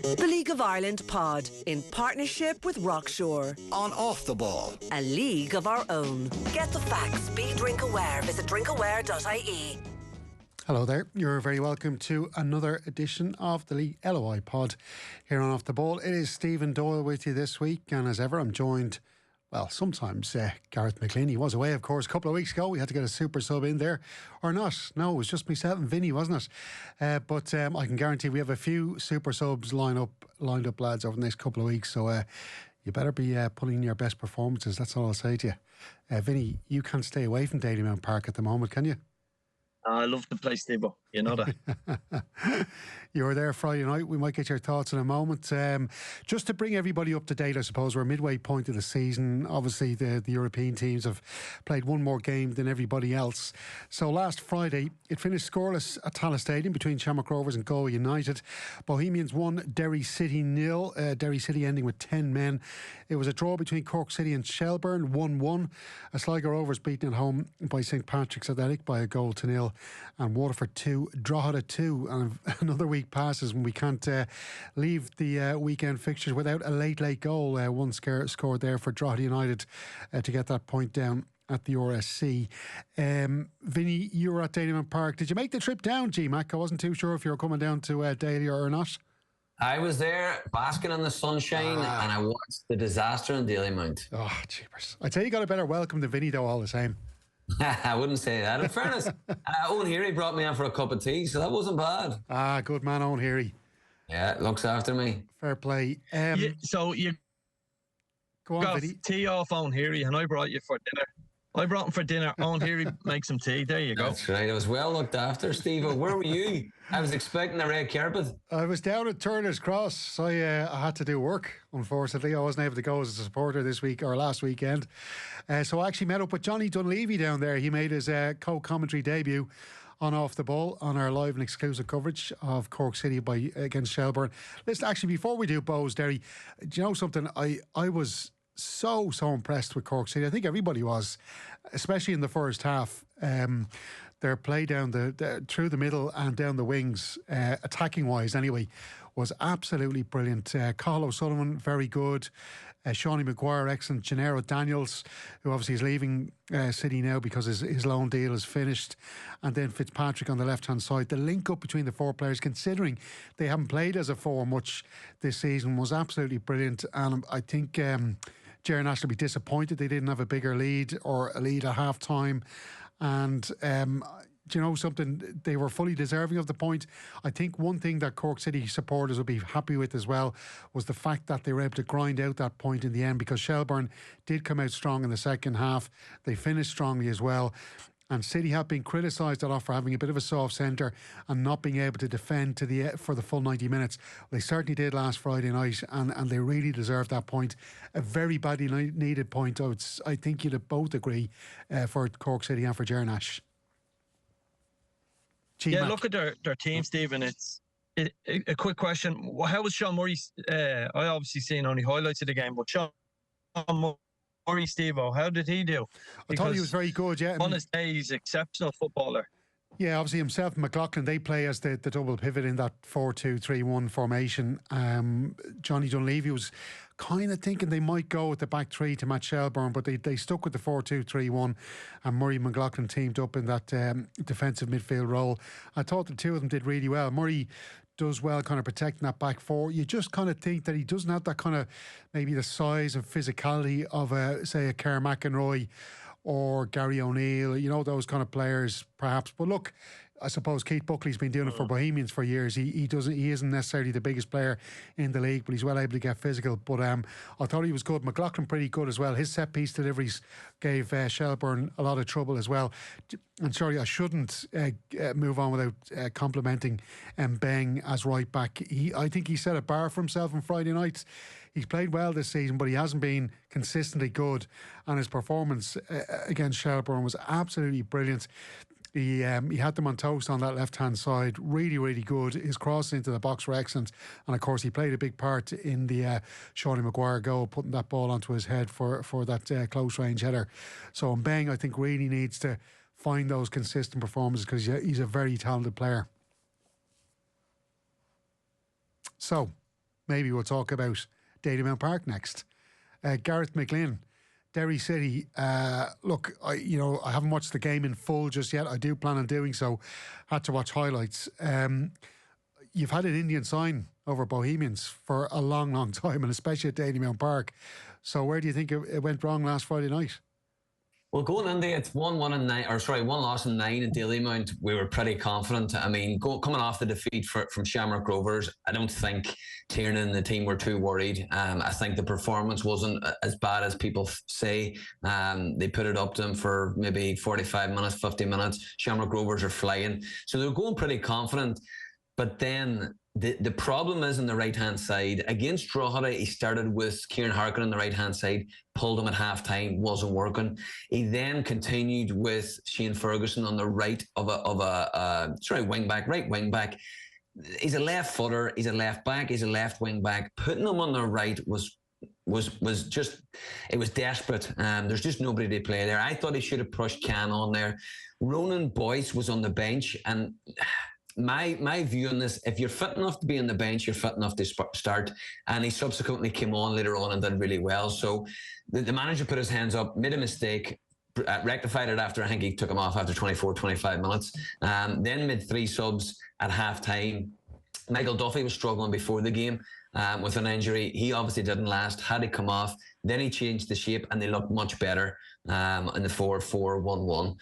The League of Ireland pod, in partnership with Rockshore. On Off the Ball. A league of our own. Get the facts. Be drink aware. Visit drinkaware.ie. Hello there. You're very welcome to another edition of the LOI Pod here on Off the Ball. It is Stephen Doyle with you this week, and as ever I'm joined, well, sometimes Gareth McGlynn. He was away, of course, a couple of weeks ago. We had to get a super sub in there, or not. No, it was just myself and Vinny, wasn't it? But I can guarantee we have a few super subs lined up, lads, over the next couple of weeks. So you better be putting in your best performances. That's all I'll say to you. Vinny, you can't stay away from Dalymount Park at the moment, can you? I love the place, Steveo. You know that. You were there Friday night. We might get your thoughts in a moment. Just to bring everybody up to date, I suppose, we're midway point of the season. Obviously, the European teams have played one more game than everybody else. So last Friday, it finished scoreless at Tallaght Stadium between Shamrock Rovers and Galway United. Bohemians won, Derry City 0. Derry City ending with 10 men. It was a draw between Cork City and Shelbourne, 1-1. Sligo Rovers beaten at home by St Patrick's Athletic by a goal to 0. And Waterford 2, Drogheda 2. And another week passes when we can't leave the weekend fixtures without a late goal. One scored there for Drogheda United to get that point down at the RSC. Vinny, you were at Dalymount Park. Did you make the trip down, G-Mac? I wasn't too sure if you were coming down to Daly or not. I was there basking in the sunshine and I watched the disaster in Dalymount. Oh, jeepers. I'd say you got a better welcome than Vinny, though, all the same. I wouldn't say that. In fairness, Owen Heary brought me in for a cup of tea, so that wasn't bad. Good man, Owen Heary. Yeah, looks after me. Fair play. So you go on, got Vinny. tea off Owen Heary, and I brought you for dinner. I brought him for dinner. Owen Heary make some tea. There you go. That's right. I was well looked after, Steve. Where were you? I was expecting a red carpet. I was down at Turner's Cross. So I had to do work, unfortunately. I wasn't able to go as a supporter this week or last weekend. So I actually met up with Johnny Dunleavy down there. He made his co-commentary debut on Off the Ball on our live and exclusive coverage of Cork City against Shelbourne. Listen, actually, before we do Bows, Derry, do you know something? I was so impressed with Cork City. I think everybody was, especially in the first half. Their play down through the middle and down the wings, attacking wise anyway, was absolutely brilliant. Cathal O'Sullivan, very good. Shawnee Maguire, excellent. Gennaro Daniels, who obviously is leaving City now because his loan deal is finished. And then Fitzpatrick on the left-hand side. The link up between the four players, considering they haven't played as a four much this season, was absolutely brilliant. And I think Ger Nash will be disappointed they didn't have a bigger lead or a lead at half-time. And do you know something? They were fully deserving of the point. I think one thing that Cork City supporters will be happy with as well was the fact that they were able to grind out that point in the end, because Shelbourne did come out strong in the second half. They finished strongly as well. And City have been criticised a lot for having a bit of a soft centre and not being able to defend for the full 90 minutes. They certainly did last Friday night, and they really deserved that point. A very badly needed point. I think you'd both agree for Cork City and for Ger Nash. Yeah, look at their team, Stephen. It's a quick question. How was Sean Murray? I obviously seen only highlights of the game, but Sean Murray, Steve-O, how did he do? I thought he was very good, yeah. On his day, he's an exceptional footballer. Yeah, obviously himself and McLaughlin, they play as the double pivot in that 4-2-3-1 formation. Johnny Dunleavy was kind of thinking they might go with the back three to match Shelbourne, but they stuck with the 4-2-3-1, and Murray and McLaughlin teamed up in that defensive midfield role. I thought the two of them did really well. Murray does well kind of protecting that back four. You just kind of think that he doesn't have that kind of, maybe the size and physicality of say a Kerr McEnroy or Gary O'Neill, you know, those kind of players perhaps. But look, I suppose Keith Buckley's been doing it for Bohemians for years. He isn't necessarily the biggest player in the league, but he's well able to get physical. But I thought he was good. McLaughlin pretty good as well. His set piece deliveries gave Shelbourne a lot of trouble as well. And sorry, I shouldn't move on without complimenting Mbeng as right back. I think he set a bar for himself on Friday night. He's played well this season, but he hasn't been consistently good. And his performance against Shelbourne was absolutely brilliant. He had them on toast on that left-hand side. Really, really good. His cross into the box were excellent. And, of course, he played a big part in the Shawnee Maguire goal, putting that ball onto his head for that close-range header. So Mbeng, I think, really needs to find those consistent performances because he's a very talented player. So, maybe we'll talk about Dalymount Park next. Gareth McGlynn, Derry City. Look, I haven't watched the game in full just yet. I do plan on doing so. Had to watch highlights. You've had an Indian sign over Bohemians for a long, long time, and especially at Dalymount Park. So where do you think it went wrong last Friday night? Well, going into it, it's 1-1 and 9, one loss and 9 at Dalymount. We were pretty confident. I mean, coming off the defeat from Shamrock Rovers, I don't think Tiernan and the team were too worried. I think the performance wasn't as bad as people say. They put it up to them for maybe 45 minutes, 50 minutes. Shamrock Rovers are flying. So they're going pretty confident. But then the problem is on the right-hand side. Against Drogheda, he started with Kieran Harkin on the right-hand side, pulled him at half-time, wasn't working. He then continued with Shane Ferguson on the right of a right wing back. He's a left footer, he's a left back, he's a left wing back. Putting him on the right was just, it was desperate. There's just nobody to play there. I thought he should have pushed Can on there. Ronan Boyce was on the bench, and my view on this, if you're fit enough to be on the bench, you're fit enough to start. And he subsequently came on later on and did really well. So the manager put his hands up, made a mistake, rectified it after, I think he took him off after 24, 25 minutes. Then made 3 subs at half time. Michael Duffy was struggling before the game with an injury. He obviously didn't last, had to come off. Then he changed the shape and they looked much better in the 4-4-1-1.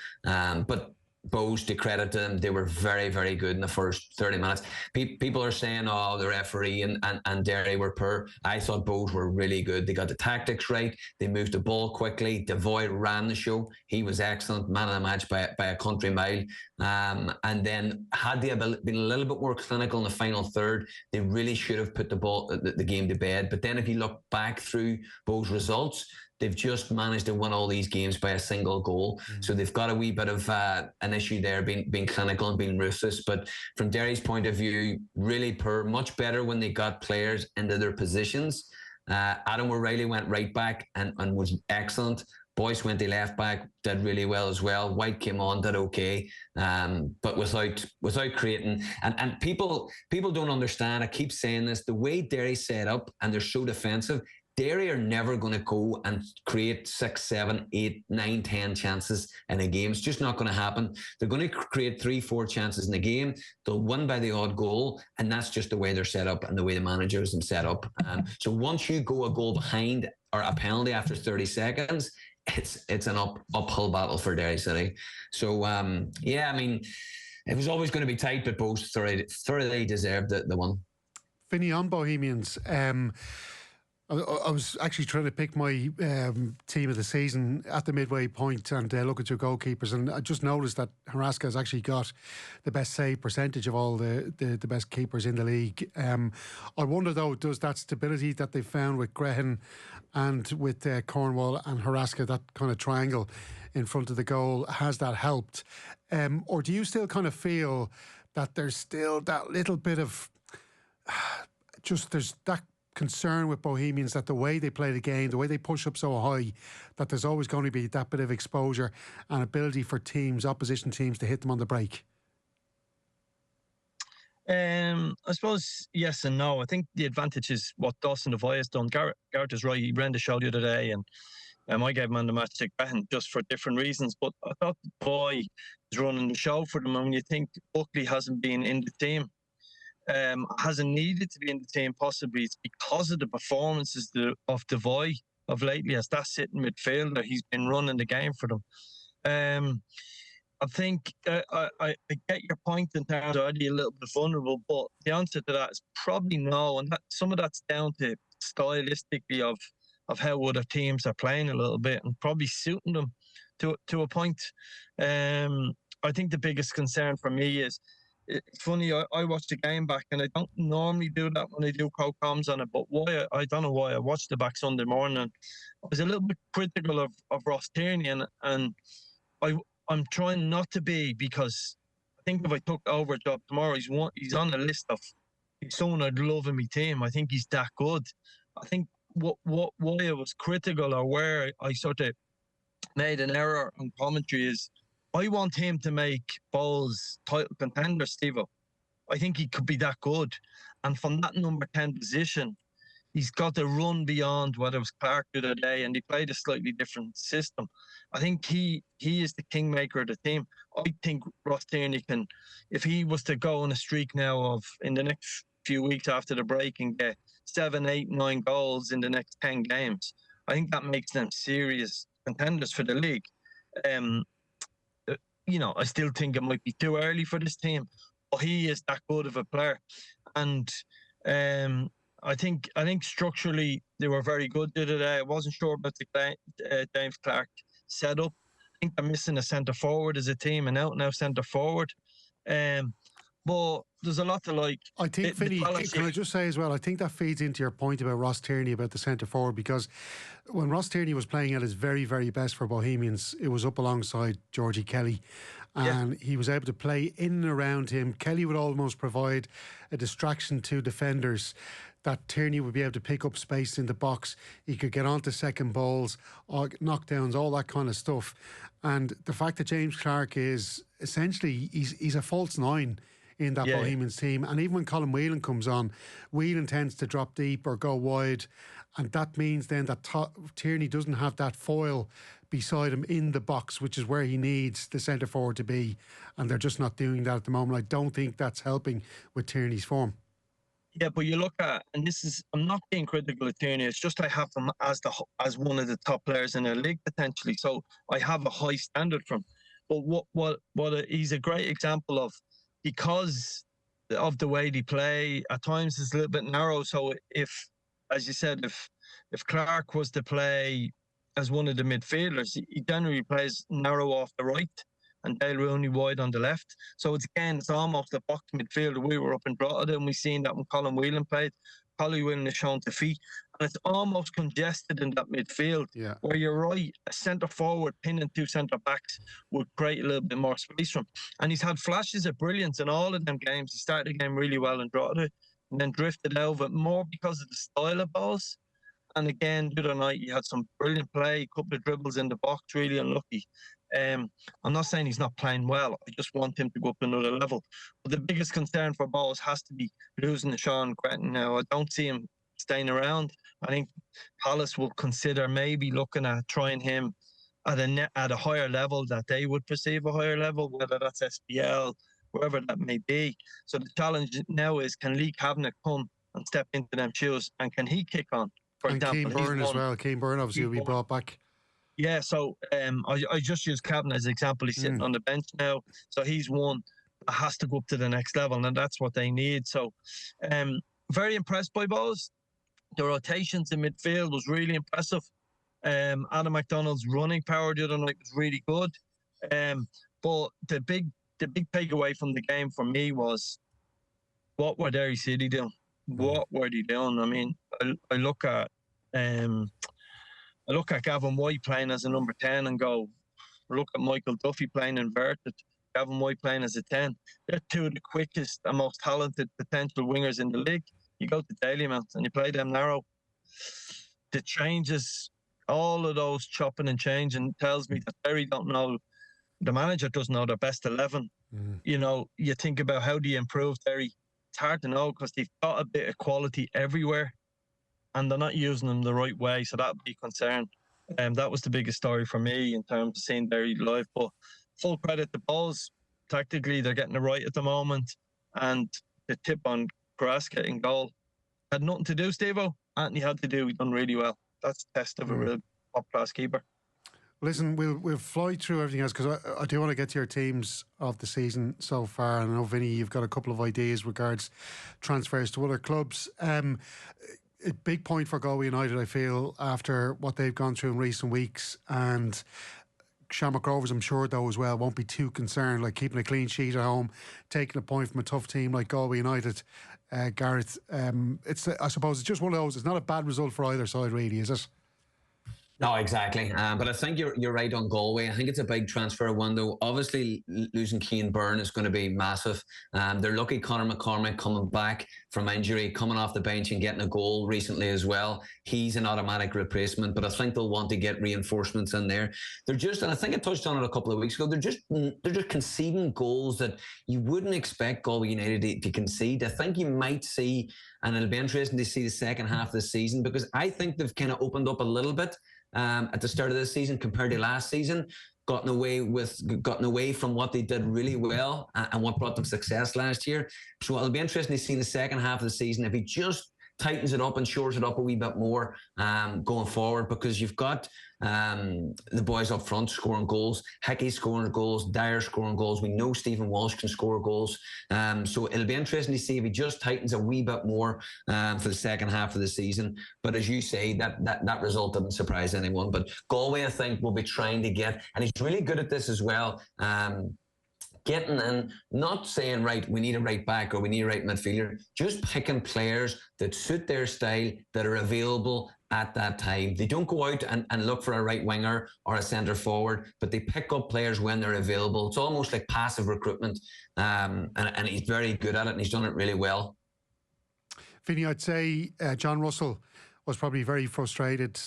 But Bows, to credit them, they were very, very good in the first 30 minutes. People are saying, oh, the referee and Derry were poor. I thought Bows were really good. They got the tactics right. They moved the ball quickly. Devoy ran the show. He was excellent, man of the match by a country mile. And then had they been a little bit more clinical in the final third, they really should have put the game to bed. But then if you look back through Bows' results, they've just managed to win all these games by a single goal. So they've got a wee bit of an issue there, being clinical and being ruthless. But from Derry's point of view, really poor, much better when they got players into their positions. Adam O'Reilly went right back and was excellent. Boyce went to left back, did really well as well. White came on, did okay, but without creating. And people don't understand. I keep saying this: the way Derry set up and they're so defensive. Derry are never going to go and create 6, 7, 8, 9, 10 chances in a game. It's just not going to happen. They're going to create 3, 4 chances in a game. They'll win by the odd goal, and that's just the way they're set up and the way the managers are set up. So once you go a goal behind or a penalty after 30 seconds, it's an uphill battle for Derry City. So I mean, it was always going to be tight, but both thoroughly deserved the one. Vinny, on Bohemians, I was actually trying to pick my team of the season at the midway point and look at your goalkeepers, and I just noticed that Haraska has actually got the best save percentage of all the best keepers in the league. I wonder though, does that stability that they found with Grehan and with Cornwall and Haraska, that kind of triangle in front of the goal, has that helped? Or do you still kind of feel that there's still that little bit of there's that concern with Bohemians, that the way they play the game, the way they push up so high, that there's always going to be that bit of exposure and ability for opposition teams to hit them on the break? I suppose yes and no. I think the advantage is what Dawson Devoy has done. Gareth is right. He ran the show the other day, and I gave man the match to Grehan just for different reasons. But I thought Devoy is running the show for them. And when you think Buckley hasn't been in the team, hasn't needed to be in the team, possibly it's because of the performances of Devoy of lately as that sitting midfielder. He's been running the game for them. I think I get your point in terms of, are they a little bit vulnerable, but the answer to that is probably no, and some of that's down to stylistically of how other teams are playing a little bit and probably suiting them to a point. I think the biggest concern for me is, it's funny, I watched the game back, and I don't normally do that when I do co-coms on it, but why I don't know why I watched it back Sunday morning. I was a little bit critical of Ross Tierney, and I'm trying not to be, because I think if I took over a job tomorrow, he's on the list of someone I'd love in my team. I think he's that good. I think why I was critical, or where I sort of made an error on commentary, is I want him to make Bowles title contender, Steveo. I think he could be that good. And from that number 10 position, he's got to run beyond what it was Clark the other day, and he played a slightly different system. I think he is the kingmaker of the team. I think Ross Tierney can, if he was to go on a streak now of in the next few weeks after the break and get 7, 8, 9 goals in the next 10 games, I think that makes them serious contenders for the league. I still think it might be too early for this team, but he is that good of a player. And I think structurally they were very good the other day. I wasn't sure about the James Clark setup. I think they're missing a centre forward as a team, and out now centre forward. But there's a lot to like. I think, Vinny, can I just say as well, I think that feeds into your point about Ross Tierney about the centre forward, because when Ross Tierney was playing at his very, very best for Bohemians, it was up alongside Georgie Kelly, and he was able to play in and around him. Kelly would almost provide a distraction to defenders that Tierney would be able to pick up space in the box. He could get onto second balls, knockdowns, all that kind of stuff. And the fact that James Clark is essentially, he's a false nine in that Bohemians team. And even when Colin Whelan comes on, Whelan tends to drop deep or go wide. And that means then that Tierney doesn't have that foil beside him in the box, which is where he needs the centre forward to be. And they're just not doing that at the moment. I don't think that's helping with Tierney's form. Yeah, but you look at, and this is, I'm not being critical of Tierney, it's just I have him as one of the top players in the league potentially. So I have a high standard from him. But he's a great example of, because of the way they play, at times it's a little bit narrow. So if, as you said, if Clark was to play as one of the midfielders, he generally plays narrow off the right and Dale Rooney wide on the left. So it's almost a box midfielder. We were up in Drogheda and we seen that when Colin Whelan played. Colin Whelan is shown to feet. And it's almost congested in that midfield. Yeah. Where you're right, a centre forward pinning 2 centre backs would create a little bit more space for him. And he's had flashes of brilliance in all of them games. He started the game really well in Drogheda and then drifted over more because of the style of balls. And again, the other night, he had some brilliant play, a couple of dribbles in the box, really unlucky. I'm not saying he's not playing well. I just want him to go up another level. But the biggest concern for Bohs has to be losing Sean Gretton now. I don't see him staying around. I think Palace will consider maybe looking at trying him at a higher level that they would perceive a higher level, whether that's SPL, wherever that may be. So the challenge now is, can Lee Kavanagh come and step into them shoes, and can he kick on? For example, Keane Byrne as well. Keane Byrne obviously will be brought back. Yeah, so I just use Kavanagh as an example. He's sitting on the bench now. So he's one that has to go up to the next level, and that's what they need. So very impressed by Bohs. The rotations in midfield was really impressive. Adam McDonald's running power the other night was really good. But the big takeaway from the game for me was, what were Derry City doing? What were they doing? I mean, I look at Gavin White playing as a number 10 and go, look at Michael Duffy playing inverted, Gavin White playing as a 10. They're two of the quickest and most talented potential wingers in the league. You go to Dalymount and you play them narrow. The changes, all of those chopping and changing tells me that Derry don't know, the manager doesn't know their best 11. You know, you think about how do you improve Derry. It's hard to know because they've got a bit of quality everywhere and they're not using them the right way. So that would be a concern. That was the biggest story for me in terms of seeing Derry live. But full credit to Bohs. Tactically, they're getting it right at the moment. And the tip on Carrasco in goal had nothing to do, Steveo. Anthony had to do. He done really well. That's a test of a real top-class keeper. Listen, we'll fly through everything else because I do want to get to your teams of the season so far. And I know, Vinny, you've got a couple of ideas regards transfers to other clubs. A big point for Galway United, I feel, after what they've gone through in recent weeks. And Shamrock Rovers, I'm sure, though, as well, won't be too concerned, like keeping a clean sheet at home, taking a point from a tough team like Galway United. Gareth, I suppose it's just one of those. It's not a bad result for either side, really, is it? No, exactly. But I think you're right on Galway. I think it's a big transfer window. Obviously, losing Keane Byrne is going to be massive. They're lucky Conor McCormick coming back. from injury, coming off the bench and getting a goal recently as well. He's an automatic replacement, but I think they'll want to get reinforcements in there. They're just, and I think I touched on it a couple of weeks ago, they're just conceding goals that you wouldn't expect Galway United to concede. I think you might see, and it'll be interesting to see the second half of the season, because I think they've kind of opened up a little bit at the start of this season compared to last season. Gotten away from what they did really well and what brought them success last year. So it'll be interesting to see in the second half of the season if he just tightens it up and shores it up a wee bit more going forward, because you've got the boys up front scoring goals, Hickey scoring goals, Dyer scoring goals. We know Stephen Walsh can score goals. So it'll be interesting to see if he just tightens a wee bit more for the second half of the season. But as you say, that result didn't surprise anyone. But Galway, I think, will be trying to get, and he's really good at this as well, getting in, not saying, right, we need a right back or we need a right midfielder, just picking players that suit their style, that are available at that time. They don't go out and look for a right winger or a centre forward, but they pick up players when they're available. It's almost like passive recruitment, and he's very good at it, and he's done it really well. Vinny, I'd say John Russell was probably very frustrated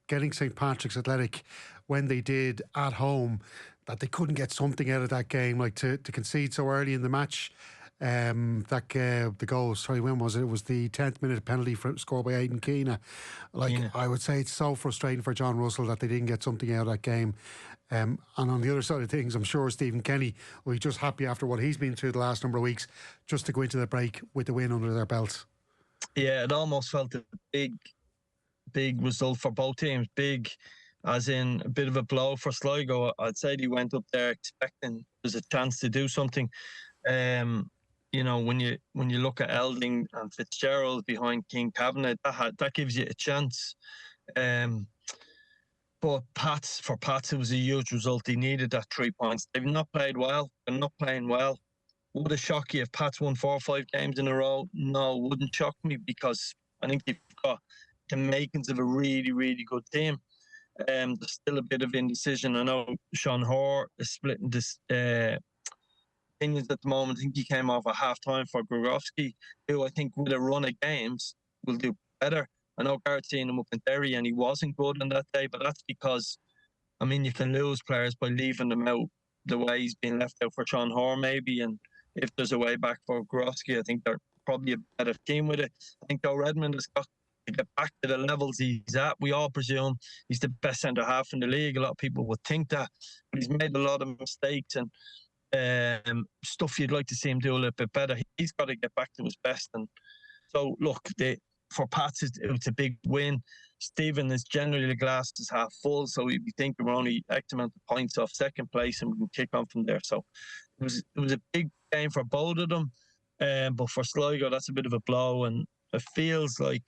getting St. Patrick's Athletic when they did at home, that they couldn't get something out of that game, like to concede so early in the match. The goal, sorry, when was it? It was the 10th minute penalty scored by Aidan Keena. I would say it's so frustrating for John Russell that they didn't get something out of that game. And on the other side of things, I'm sure Stephen Kenny will be just happy after what he's been through the last number of weeks, just to go into the break with the win under their belts. Yeah, it almost felt a big result for both teams. Big as in a bit of a blow for Sligo. I'd say they went up there expecting there's a chance to do something. You know, when you look at Elding and Fitzgerald behind King Cabinet, that gives you a chance. But Pats, it was a huge result. They needed that 3 points. They've not played well. They're not playing well. Would it shock you if Pats won 4 or 5 games in a row? No, it wouldn't shock me, because I think they've got the makings of a really, really good team. There's still a bit of indecision. I know Sean Hoare is splitting this opinions at the moment. I think he came off at half-time for Grogowski, who I think with a run of games will do better. I know Gareth seen him up in Derry and he wasn't good on that day, but that's because, I mean, you can lose players by leaving them out the way he's been left out for Sean Hoare maybe, and if there's a way back for Grogowski, I think they're probably a better team with it. I think Joe Redmond has got to get back to the levels he's at. We all presume he's the best centre-half in the league. A lot of people would think that, but he's made a lot of mistakes and stuff you'd like to see him do a little bit better. He's got to get back to his best. And so, look, for Pats, it's a big win. Stephen is generally the glass is half full, so we think we're only X amount of points off second place and we can kick on from there. So it was a big game for both of them. But for Sligo, that's a bit of a blow, and it feels like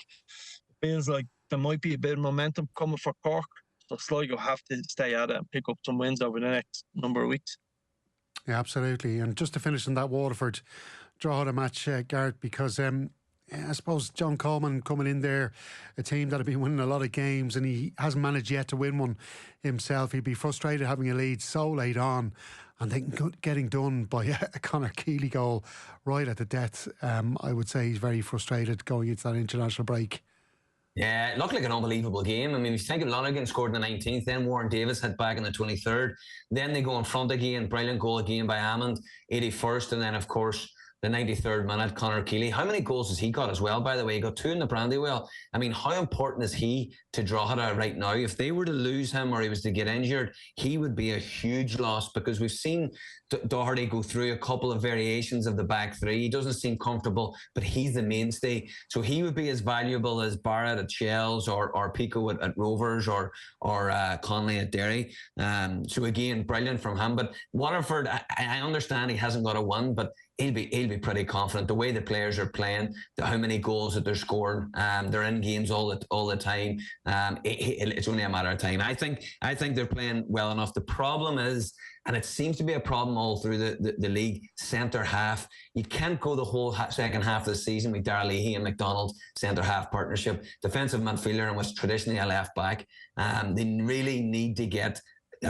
there might be a bit of momentum coming for Cork. So Sligo have to stay at it and pick up some wins over the next number of weeks. Yeah, absolutely. And just to finish on that Waterford draw of the match, Gareth, because I suppose John Coleman coming in there, a team that have been winning a lot of games, and he hasn't managed yet to win one himself. He'd be frustrated having a lead so late on and then getting done by a Conor Keeley goal right at the death. I would say he's very frustrated going into that international break. Yeah, it looked like an unbelievable game. I mean, if you think of Lonergan scored in the 19th, then Warren Davis hit back in the 23rd. Then they go in front again, brilliant goal again by Hammond, 81st, and then, of course, the 93rd minute, Conor Keeley. How many goals has he got as well, by the way? He got 2 in the Brandywell. I mean, how important is he to Drogheda right now? If they were to lose him or he was to get injured, he would be a huge loss, because we've seen Doherty go through a couple of variations of the back three. He doesn't seem comfortable, but he's the mainstay. So he would be as valuable as Barrett at Shells or Pico at Rovers or Conley at Derry. So again, brilliant from him. But Waterford, I understand he hasn't got a win, but he'll be pretty confident. The way the players are playing, how many goals that they're scoring, they're in games all the time. It's only a matter of time. I think they're playing well enough. The problem is, and it seems to be a problem all through the league, centre half. You can't go the whole second half of the season with Darragh Leahy and McDonald centre half partnership. Defensive midfielder and was traditionally a left back. They really need to get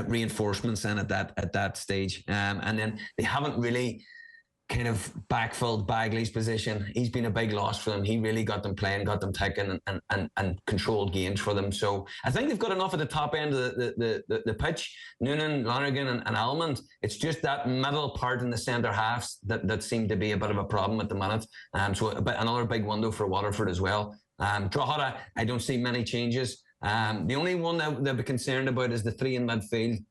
reinforcements in at that stage. And then they haven't really kind of backfilled Bagley's position. He's been a big loss for them. He really got them playing, got them ticking, and controlled games for them. So I think they've got enough at the top end of the pitch. Noonan, Lonergan, and Almond. It's just that middle part in the centre halves that seem to be a bit of a problem at the minute. But another big window for Waterford as well. Drogheda, I don't see many changes. The only one that they'll be concerned about is the three in midfield.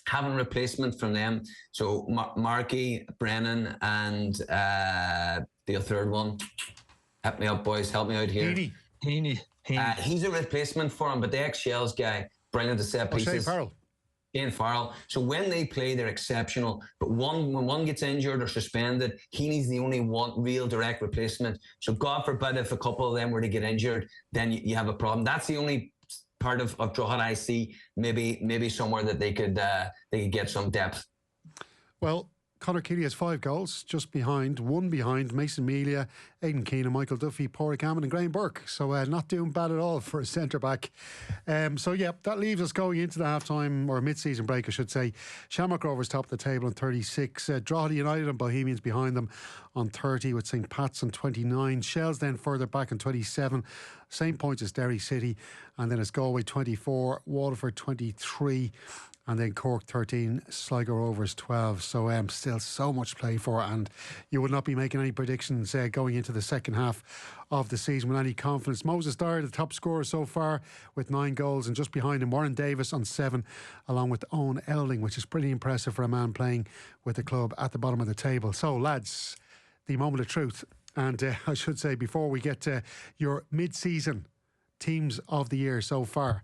Having replacement from them. So Markey, Brennan, and the third one. Help me up, boys. Help me out here. Heaney. He's a replacement for him, but the ex-Shells guy, brilliant to set pieces. Shane Farrell. So when they play, they're exceptional. But when one gets injured or suspended, Heaney's the only one real direct replacement. So God forbid if a couple of them were to get injured, then you have a problem. That's the only part of Drogheda I see maybe somewhere that they could get some depth. Well, Conor Keeley has 5 goals, one behind Mason Melia, Aidan Keane, Michael Duffy, Pádraig Hammond and Graham Burke. So not doing bad at all for a centre-back. That leaves us going into the half-time, or mid-season break I should say. Shamrock Rovers top of the table on 36. Drogheda United and Bohemians behind them on 30, with St Pat's on 29. Shells then further back on 27. Same points as Derry City. And then it's Galway 24, Waterford 23. And then Cork 13, Sligo Rovers 12. So still so much to play for, and you would not be making any predictions going into the second half of the season with any confidence. Moses Dyer, the top scorer so far with 9 goals, and just behind him Warren Davis on 7, along with Owen Elding, which is pretty impressive for a man playing with the club at the bottom of the table. So lads, the moment of truth. And I should say, before we get to your mid-season teams of the year so far,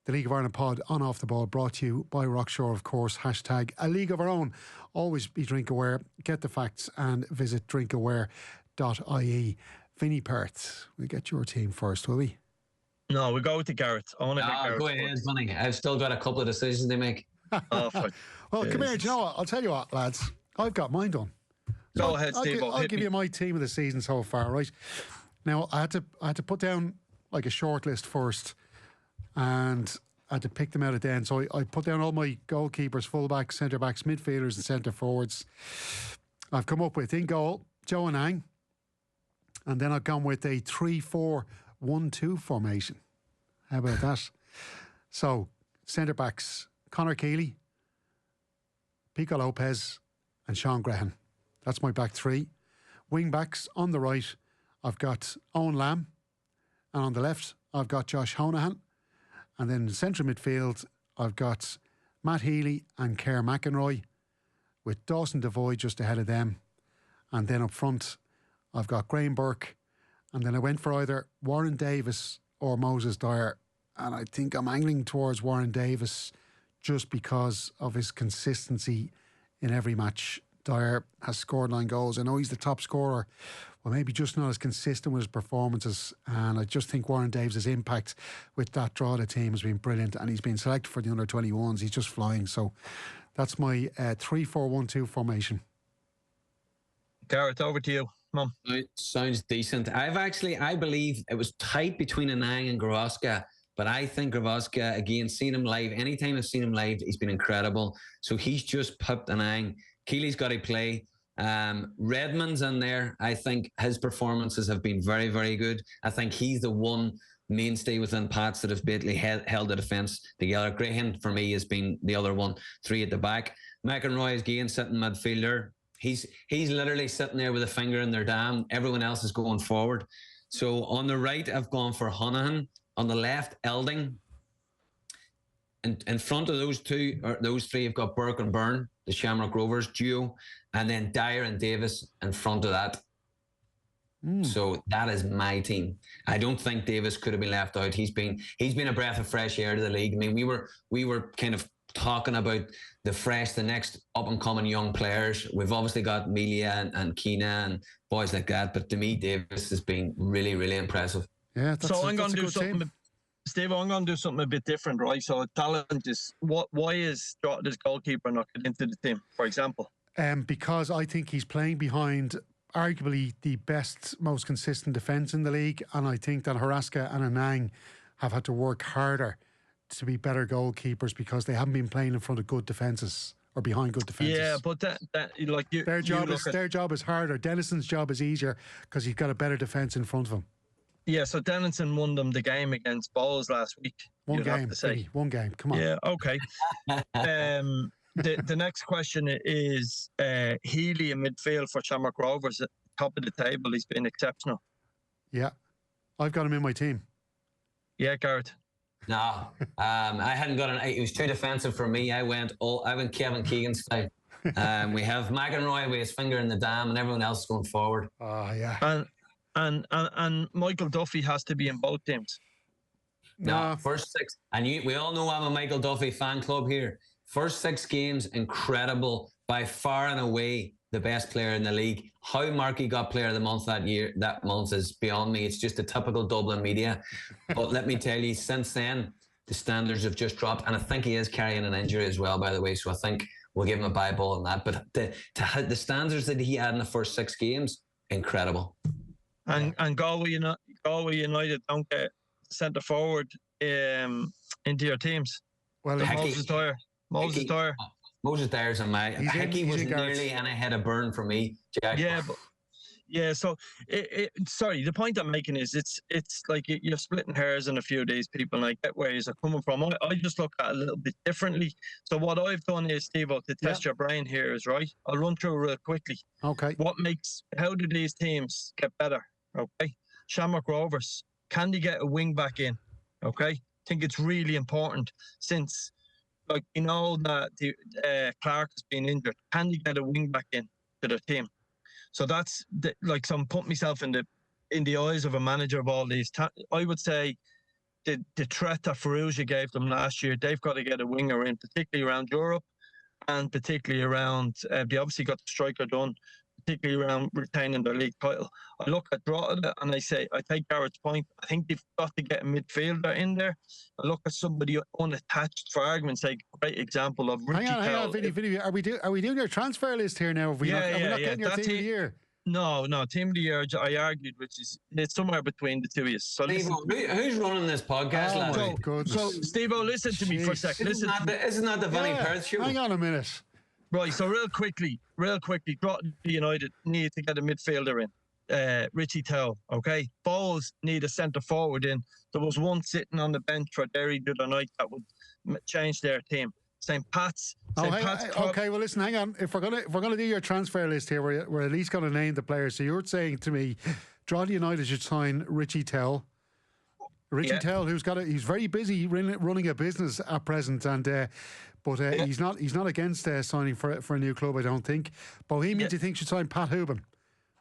the League of Ireland pod on Off the Ball brought to you by Rockshore, of course. Hashtag a league of our own. Always be drink aware. Get the facts and visit drinkaware.ie. Vinny Perth, we get your team first, will we? No, we'll go with the Gareth. I want to get Gareth. Go ahead, Vinny. I've still got a couple of decisions to make. Well, come here. Do you know what? I'll tell you what, lads. I've got mine done. Go ahead, Steve. I'll give you my team of the season so far, right? Now, I had to put down like a short list first, and I had to pick them out at the end. So I put down all my goalkeepers, fullbacks, centre backs, midfielders, and centre forwards. I've come up with, in goal, Joe and Ang, and then I've gone with a 3-4-1-2 formation. How about that? So centre backs, Conor Keeley, Pico Lopez, and Sean Grehan. That's my back three. Wing backs on the right, I've got Owen Lamb, and on the left, I've got Josh Honohan. And then in central midfield, I've got Matt Healy and Kerr McEnroy, with Dawson Devoy just ahead of them. And then up front, I've got Graham Burke. And then I went for either Warren Davis or Moses Dyer. And I think I'm angling towards Warren Davis just because of his consistency in every match. Dyer has scored 9 goals. I know he's the top scorer, well, maybe just not as consistent with his performances. And I just think Warren Davis' impact with that Drogheda team has been brilliant. And he's been selected for the under-21s. He's just flying. So that's my 3-4-1-2 formation. Gareth, over to you. Mum. It sounds decent. I believe it was tight between Anang and Grawaska. But I think Grawaska, again, seen him live. Anytime I've seen him live, he's been incredible. So he's just pipped Anang. Keely's got to play. Redmond's in there. I think his performances have been very, very good. I think he's the one mainstay within Pats that have basically held the defence together. Graham, for me, has been the other one. 3 at the back. McEnroy is again sitting midfielder. He's literally sitting there with a finger in their dam. Everyone else is going forward. So on the right, I've gone for Honohan. On the left, Elding. And in front of those 3, I've got Burke and Byrne, the Shamrock Rovers duo, and then Dyer and Davis in front of that. So that is my team. I don't think Davis could have been left out. He's been a breath of fresh air to the league. I mean, we were kind of talking about the next up and coming young players. We've obviously got Melia and Keena and boys like that, but to me, Davis has been really, really impressive. Yeah, so I'm going to do something. Steve, I'm going to do something a bit different, right? So talent is why is this goalkeeper not getting into the team, for example? Because I think he's playing behind arguably the best, most consistent defence in the league, and I think that Haraska and Anang have had to work harder to be better goalkeepers because they haven't been playing in front of good defences or behind good defences. Yeah, but that like their job is harder. Denison's job is easier because he's got a better defence in front of him. Yeah, so Denison won them the game against Bowles last week. One game, Vinny, one game. Come on. Yeah, okay. The next question is Healy in midfield for Shamrock Rovers at the top of the table. He's been exceptional. Yeah, I've got him in my team. Yeah, Gareth. No, I hadn't got an. It was too defensive for me. I went Kevin Keegan style. We have McEnroy with his finger in the dam, and everyone else going forward. Oh yeah. And Michael Duffy has to be in both teams. No, first 6, and we all know I'm a Michael Duffy fan club here. First 6 games, incredible, by far and away the best player in the league. How Markey got Player of the Month that month is beyond me. It's just a typical Dublin media. But let me tell you, since then the standards have just dropped, and I think he is carrying an injury as well, by the way. So I think we'll give him a bye ball on that. But the standards that he had in the first 6 games, incredible. And Galway United don't get centre forward into your teams. Well, Moses Dyer. Moses Dyer's on my. Hickey was nearly and I had a burn for me. Jack. Yeah, so sorry. The point I'm making is it's like you're splitting hairs on a few of these people, and I get where you're coming from. I just look at it a little bit differently. So what I've done is, Steve, to test your brain here is right. I'll run through real quickly. Okay. How do these teams get better? Okay. Shamrock Rovers, can they get a wing back in? Okay. I think it's really important since, like, you know that Clark has been injured. Can they get a wing back in to their team? So that's so I'm putting myself in the eyes of a manager of all these. I would say the threat that Ferrugia gave them last year, they've got to get a winger in, particularly around Europe and particularly around. They obviously got the striker done, particularly around retaining their league title. I look at Drogheda and I take Garrett's point. I think they've got to get a midfielder in there. I look at somebody unattached, for argument's sake, great example of Richie Hang on, Vinny. Are we doing your transfer list here now? Are we not getting your team of the year? No, team of the year. I argued, it's somewhere between the two of you. So who's running this podcast, lads? Oh my goodness. So Steve-O, listen to me for a second. Isn't that the Vinny Perth show? Hang on a minute. Right, so real quickly, Drogheda United need to get a midfielder in. Richie Towell, okay? Bowles need a centre forward in. There was one sitting on the bench for Derry the other night that would change their team. St. Pat's. Okay, well listen, hang on. If we're gonna do your transfer list here, we're at least gonna name the players. So you're saying to me, Drogheda United should sign Richie Towell. Towell, he's very busy running a business at present, and but he's not against signing for a new club, I don't think. Bohemians, do you think should sign Pat Hooban?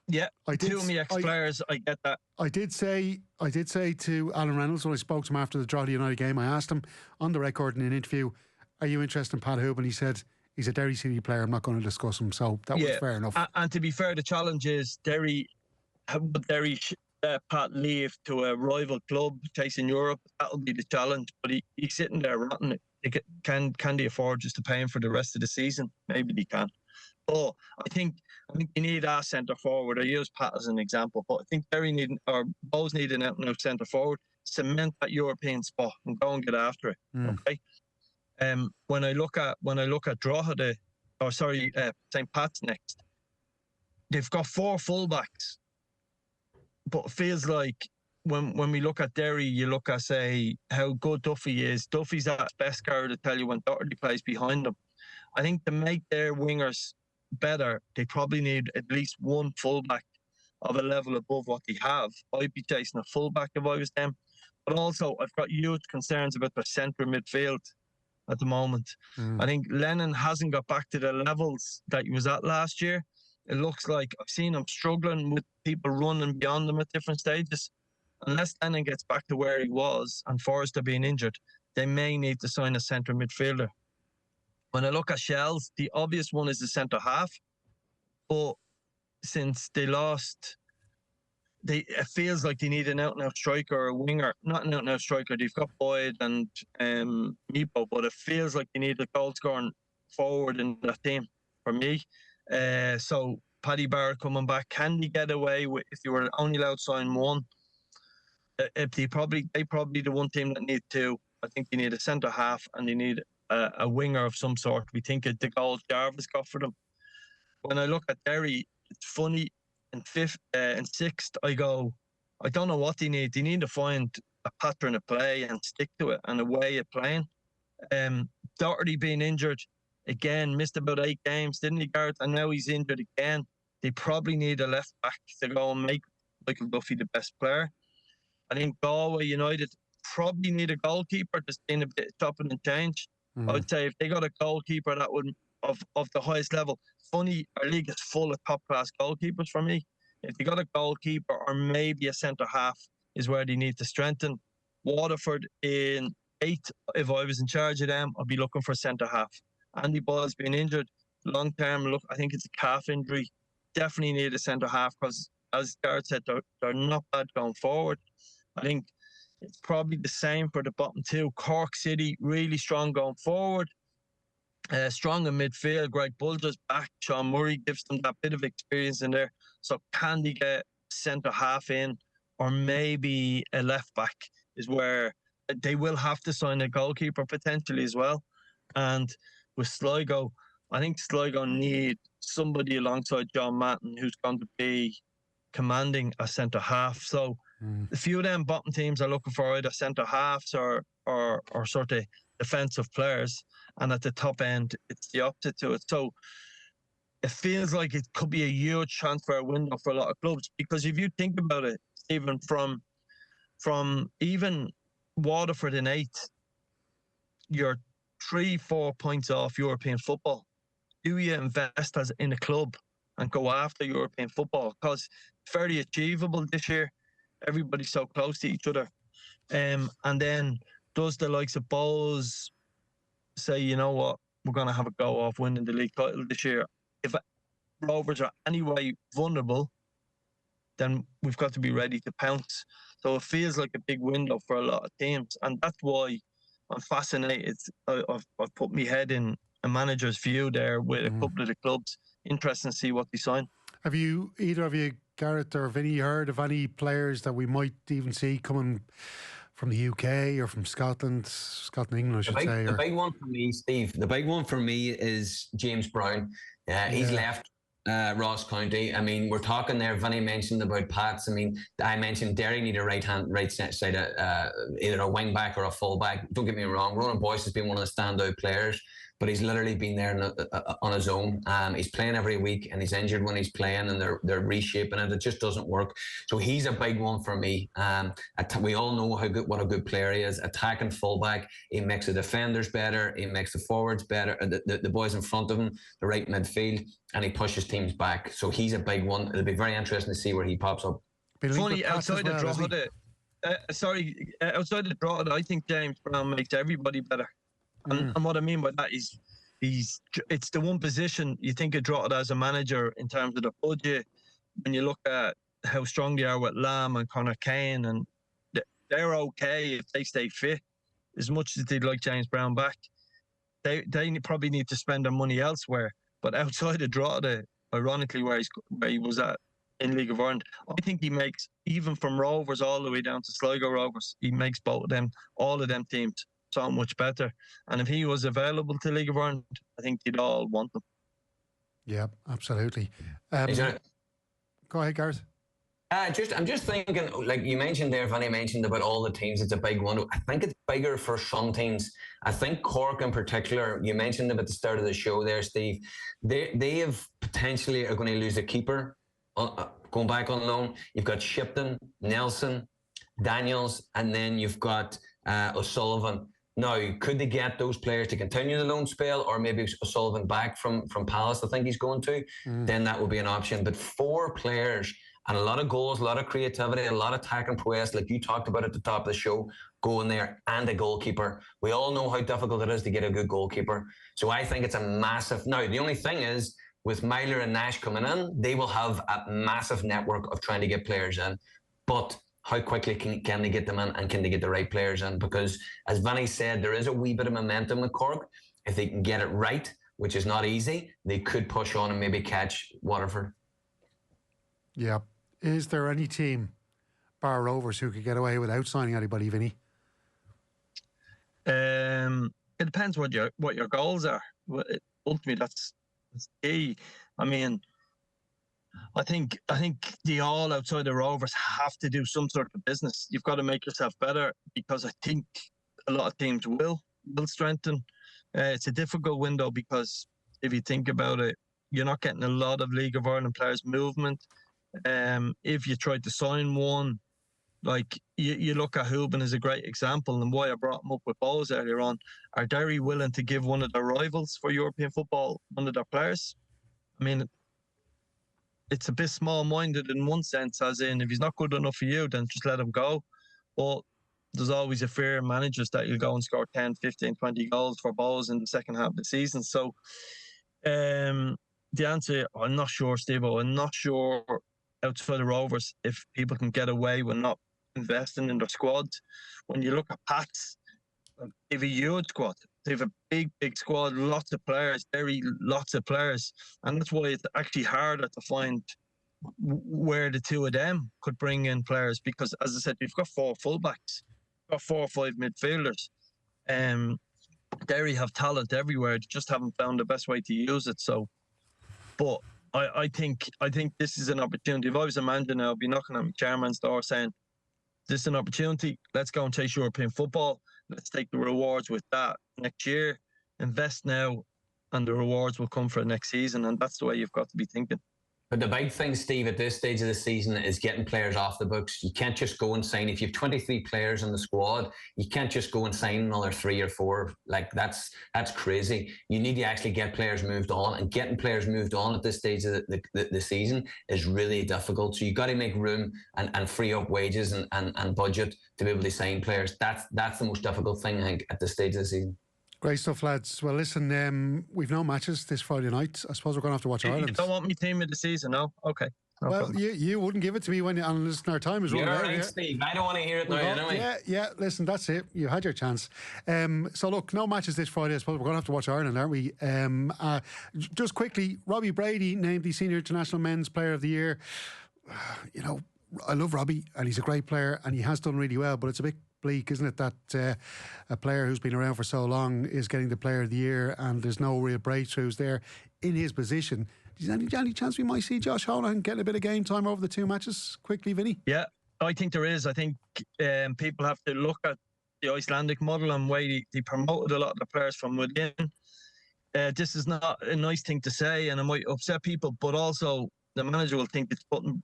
Yeah, two of my ex-players, I get that. I did say to Alan Reynolds when I spoke to him after the Drogheda United game, I asked him on the record in an interview, are you interested in Pat Hooban? He said, he's a Derry City player, I'm not going to discuss him. So that was fair enough. And to be fair, the challenge is Derry Pat leave to a rival club chasing Europe. That'll be the challenge. But he's sitting there rotting it. Can they afford just to pay him for the rest of the season? Maybe they can. But I think you need a centre forward. I use Pat as an example, but I think Bowes need an out-and-out centre forward. Cement that European spot and go and get after it. Okay. When I look at Drogheda, St. Pat's next, they've got 4 fullbacks. But it feels like when we look at Derry, you look at, say, how good Duffy is. Duffy's at his best, Garrett, to tell you, when Doherty plays behind them. I think to make their wingers better, they probably need at least one fullback of a level above what they have. I'd be chasing a fullback if I was them. But also, I've got huge concerns about their centre midfield at the moment. I think Lennon hasn't got back to the levels that he was at last year. It looks like I've seen him struggling with people running beyond him at different stages. Unless Lennon gets back to where he was and Forrester being injured, they may need to sign a centre midfielder. When I look at Shells, the obvious one is the centre half. But since they lost, it feels like they need an out-and-out striker or a winger. Not an out-and-out striker. They've got Boyd and Meepo, but it feels like they need a goal-scoring forward in that team for me. So Paddy Barrett coming back, can they get away with, if you were only allowed to sign one? If they probably the one team that need 2. I think they need a centre half and they need a winger of some sort. We think of the goals Jarvis got for them. When I look at Derry, it's funny. In fifth and sixth, I go, I don't know what they need. They need to find a pattern of play and stick to it and a way of playing. Doherty being injured again, missed about 8 games, didn't he, Gareth? And now he's injured again. They probably need a left back to go and make Michael Duffy the best player. I think Galway United probably need a goalkeeper. There's been a bit of chopping and change. I would say if they got a goalkeeper that would of the highest level. Funny, our league is full of top class goalkeepers for me. If they got a goalkeeper or maybe a centre half is where they need to strengthen. Waterford in 8th, if I was in charge of them, I'd be looking for centre half. Andy Boyle's been injured long term. Look, I think it's a calf injury. Definitely need a centre half because, as Gareth said, they're not bad going forward. I think it's probably the same for the bottom 2. Cork City, really strong going forward. Strong in midfield. Greg Bulger's back. Sean Murray gives them that bit of experience in there. So can they get centre half in or maybe a left back is where they will have to sign a goalkeeper potentially as well. And with Sligo, I think Sligo need somebody alongside John Matton who's going to be commanding a centre half. So a few of them bottom teams are looking for either centre halves or sort of defensive players. And at the top end, it's the opposite to it. So it feels like it could be a huge transfer window for a lot of clubs. Because if you think about it, Stephen, from even Waterford in 8th, you're 3-4 points off European football. Do you invest as in a club and go after European football? Because it's very achievable this year. Everybody's so close to each other. And then does the likes of Bowes say, you know what, we're going to have a go off winning the league title this year? If Rovers are anyway vulnerable, then we've got to be ready to pounce. So it feels like a big window for a lot of teams. And that's why I'm fascinated. I've put my head in a manager's view there with a couple of the clubs. Interesting to see what they sign. Have you, either of you, Gareth or Vinny, heard of any players that we might even see coming from the UK or from Scotland, England, I should say? The big one for me, Steve, the big one for me is James Brown. He's left Ross County. I mean, we're talking there, Vinny mentioned about Pats. I mean, I mentioned Derry need a right side, either a wing back or a full back. Don't get me wrong, Ronan Boyce has been one of the standout players, but he's literally been there on his own. He's playing every week and he's injured when he's playing, and they're reshaping it. It just doesn't work. So he's a big one for me. We all know what a good player he is. Attacking fullback, he makes the defenders better, he makes the forwards better, the boys in front of him, the right midfield, and he pushes teams back. So he's a big one. It'll be very interesting to see where he pops up. Funny, outside the draw, I think James Brown makes everybody better. And what I mean by that is it's the one position you think of Drogheda as a manager in terms of the budget. When you look at how strong they are with Lamb and Conor Kane, and they're okay if they stay fit. As much as they'd like James Brown back, they probably need to spend their money elsewhere. But outside of Drogheda, ironically, where he was at in League of Ireland, I think he makes, even from Rovers all the way down to Sligo Rovers, he makes both of them, all of them teams, so much better. And if he was available to League of Ireland, I think they'd all want them. Yeah, absolutely. Go ahead, Gareth. I'm just thinking, like you mentioned there, Vinny mentioned about all the teams, it's a big one. I think it's bigger for some teams. I think Cork in particular, you mentioned them at the start of the show there, Steve, they have potentially are going to lose a keeper going back on loan. You've got Shipton, Nelson, Daniels, and then you've got O'Sullivan. Now, could they get those players to continue the loan spell, or maybe O'Sullivan back from Palace, I think he's going to, then that would be an option. But 4 players and a lot of goals, a lot of creativity, a lot of attacking prowess, like you talked about at the top of the show, going there, and a goalkeeper. We all know how difficult it is to get a good goalkeeper. So I think it's a massive... Now, the only thing is, with Myler and Nash coming in, they will have a massive network of trying to get players in. But how quickly can they get them in, and can they get the right players in? Because, as Vinny said, there is a wee bit of momentum with Cork. If they can get it right, which is not easy, they could push on and maybe catch Waterford. Yeah. Is there any team, bar Rovers, who could get away without signing anybody, Vinny? In it depends what your goals are. Ultimately, that's key. I mean, I think the all outside the Rovers have to do some sort of business. You've got to make yourself better, because I think a lot of teams will strengthen. It's a difficult window because if you think about it, you're not getting a lot of League of Ireland players movement. If you tried to sign one, like you look at Houben as a great example, and why I brought him up with Bowes earlier on. Are Derry willing to give one of their rivals for European football one of their players? I mean, it's a bit small-minded in one sense, as in if he's not good enough for you, then just let him go. But there's always a fear in managers that you'll go and score 10, 15, 20 goals for Bowes in the second half of the season. So the answer, I'm not sure, Steve-O. I'm not sure outside the Rovers if people can get away with not investing in their squad. When you look at Pats, they have a huge squad. They have a big squad, lots of players, lots of players. And that's why it's actually harder to find where the two of them could bring in players, because, as I said, you've got 4 fullbacks, you've got 4 or 5 midfielders. Derry have talent everywhere, they just haven't found the best way to use it. So, but I think this is an opportunity. If I was a manager now, I'd be knocking on my chairman's door saying, this is an opportunity. Let's go and chase European football. Let's take the rewards with that next year. Invest now, and the rewards will come for next season. And that's the way you've got to be thinking. But the big thing, Steve, at this stage of the season is getting players off the books. You can't just go and sign. If you have 23 players in the squad, you can't just go and sign another 3 or 4. Like, that's crazy. You need to actually get players moved on, and getting players moved on at this stage of the season is really difficult. So you've got to make room and free up wages and budget to be able to sign players. That's the most difficult thing, I think, at this stage of the season. Great stuff, lads. Well, listen, we've no matches this Friday night. I suppose we're going to have to watch Ireland. You don't want me team of the season, no? Okay. No well, problem. you wouldn't give it to me when and listen, our time is running out. Right, Steve. I don't want to hear it now, anyway. Yeah. Listen, that's it. You had your chance. So look, no matches this Friday. I suppose we're going to have to watch Ireland, aren't we? Just quickly, Robbie Brady named the Senior International Men's Player of the Year. You know, I love Robbie, and he's a great player, and he has done really well. But it's a bit bleak, isn't it, that a player who's been around for so long is getting the Player of the Year, and there's no real breakthroughs there in his position. Is there any chance we might see Josh Holohan getting a bit of game time over the 2 matches? Quickly, Vinny? Yeah, I think there is. I think people have to look at the Icelandic model and way they promoted a lot of the players from within. This is not a nice thing to say, and it might upset people, but also the manager will think it's putting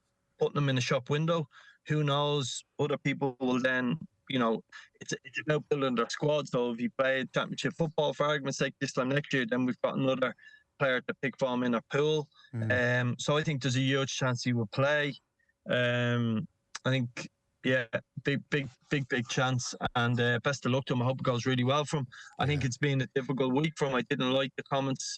them in a shop window. Who knows? Other people will then, you know, it's about building their squad. So if you play championship football, for argument's sake, this time next year, then we've got another player to pick from in our pool. So I think there's a huge chance he will play. I think, yeah, big chance. And best of luck to him. I hope it goes really well for him. I think it's been a difficult week for him. I didn't like the comments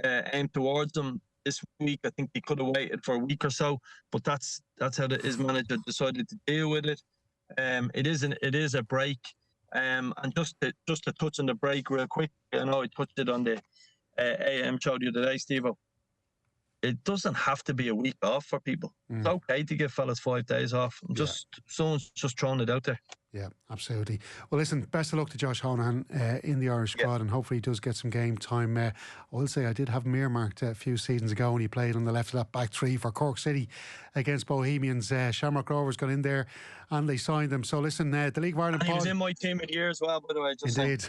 aimed towards him this week. I think he could have waited for a week or so, but that's how his manager decided to deal with it. It is a break, and just to touch on the break real quick. I know I touched it on the AM show the other day, Steve-O. It doesn't have to be a week off for people. It's okay to give fellas 5 days off. Someone's just throwing it out there. Yeah, absolutely. Well, listen, best of luck to Josh Holohan in the Irish squad, and hopefully he does get some game time. I will say I did have him earmarked a few seasons ago when he played on the left of that back 3 for Cork City against Bohemians. Shamrock Rovers got in there and they signed him. So listen, the League of Ireland pod... He was in my team of the year as well, by the way. Indeed.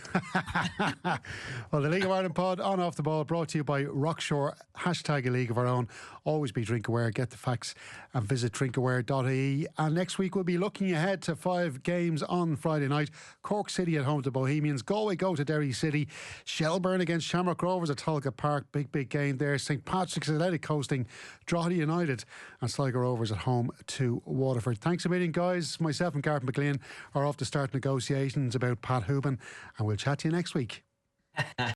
Well, the League of Ireland pod, on off the ball, brought to you by Rockshore, hashtag a league of our own. Always be drink aware, get the facts and visit drinkaware.ie. And next week we'll be looking ahead to 5 games on Friday night. Cork City at home to Bohemians, Galway go to Derry City, Shelburne against Shamrock Rovers at Tolka Park, big game there. St Patrick's Athletic hosting Drogheda United, and Sligo Rovers at home to Waterford. Thanks a million, guys. Myself and Gareth McGlynn are off to start negotiations about Pat Houben, and we'll chat to you next week.